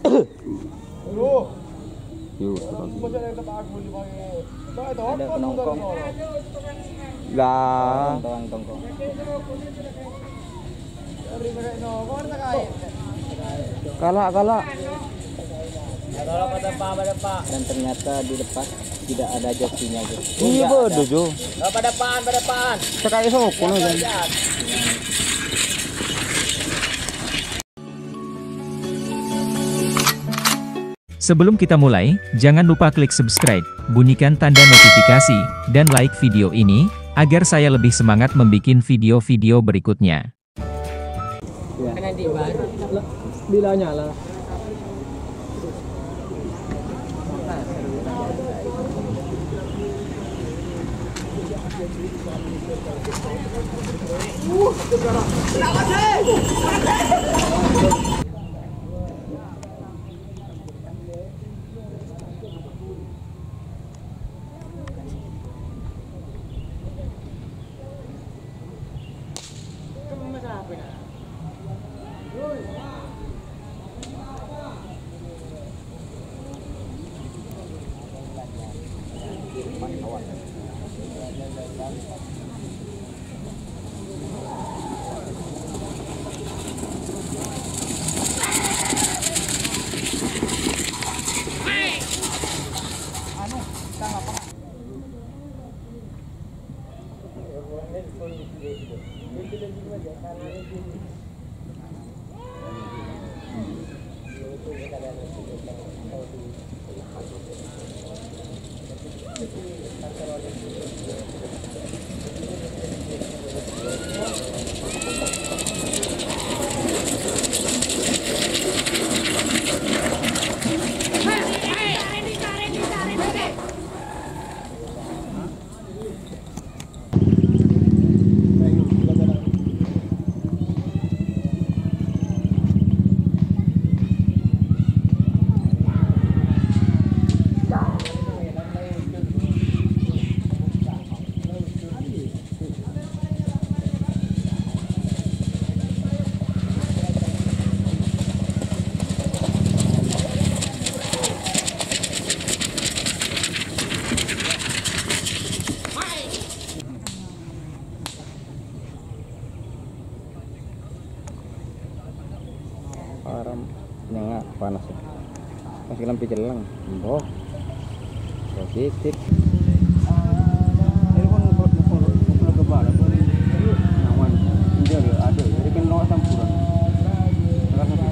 Yuk. Ada penongkong. Lah. Tongkong. Kalak. Kalau pada Pak. Dan ternyata di depan tidak ada jokinya gitu. Iya bodoh Jo. Pada depan. Sekali sama kono kan. Sebelum kita mulai, jangan lupa klik subscribe, bunyikan tanda notifikasi, dan like video ini, agar saya lebih semangat membuat video-video berikutnya. Karena di baru bila nyala. Param nyanga panas. Masih lampi jelang. Boh. Positif. Ini kan kalau kebal pun awan. Dia ada. Jadi kan no campuran. Karena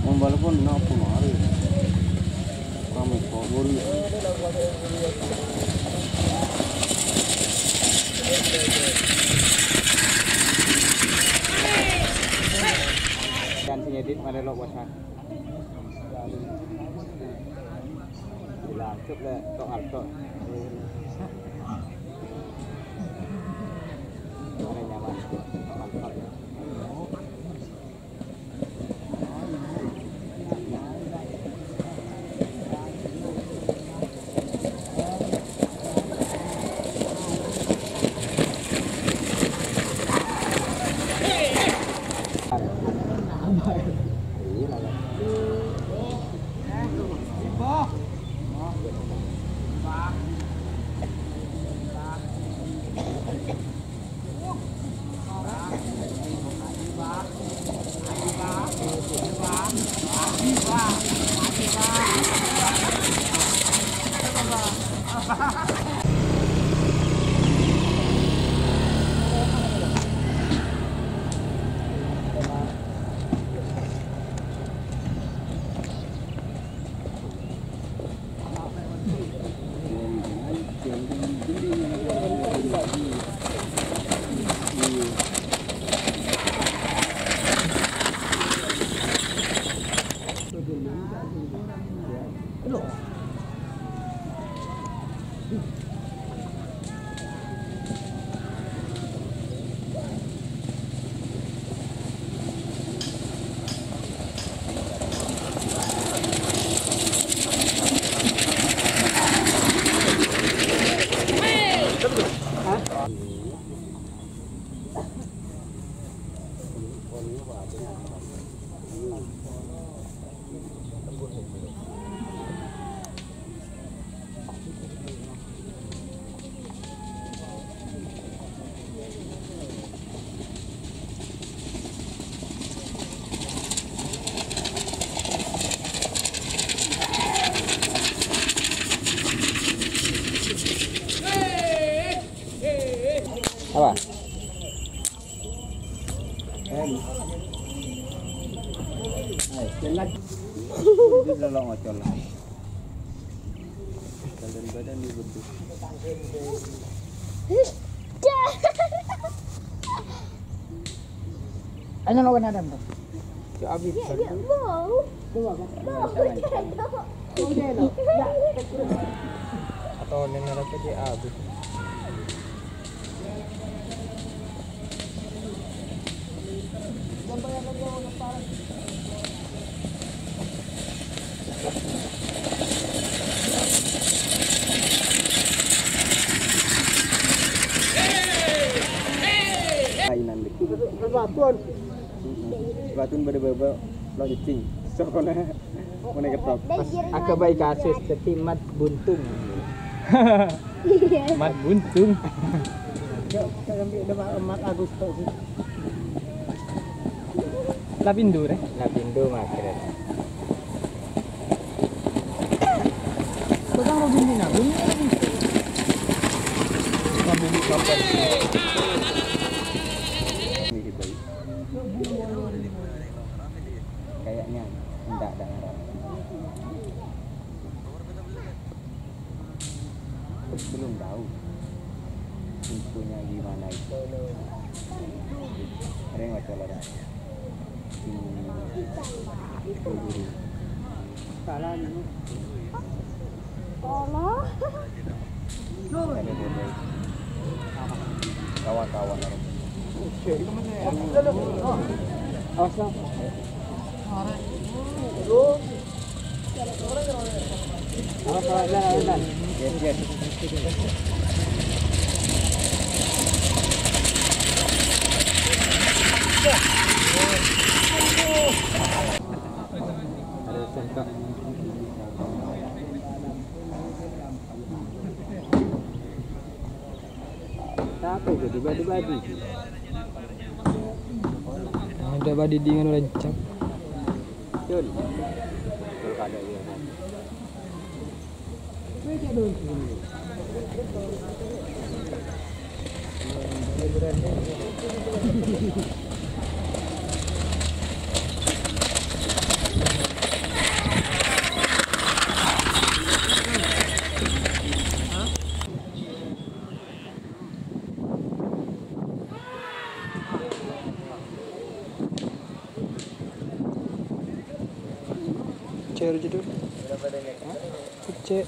mombal pun no pun hari. Kami kok buru. Dan sinyedit ada lo buat saya. Bilang cukup le soal to. Ada nyaman. Mantap. Itu selalu ngocol. Badan badan di bentuk. Ano lo kan ada bro? Abis. Atau nenek apa dia abis. Kainan dek. Batuan beda-beda lo cicing. Sokona mana ketop. Agak baik kasus tapi mat buntung. Mat buntung. Mat Agustus. Lapindo deh. Lapindo makret. Kau tahu Robin Dina? Robin kapal. Kayaknya enggak ada ngarang. Belum tahu infonya gimana itu. Ada yang ngocol ada. Salah nih. Allah. Ada bodoh. Kawan-kawan ada. Awas lo. Jalan. Yes. Ada sentak. Apa itu tiba-tiba di? Ada badi dengan lencap. Betul. Betul ada dia. Cek judul. Cek.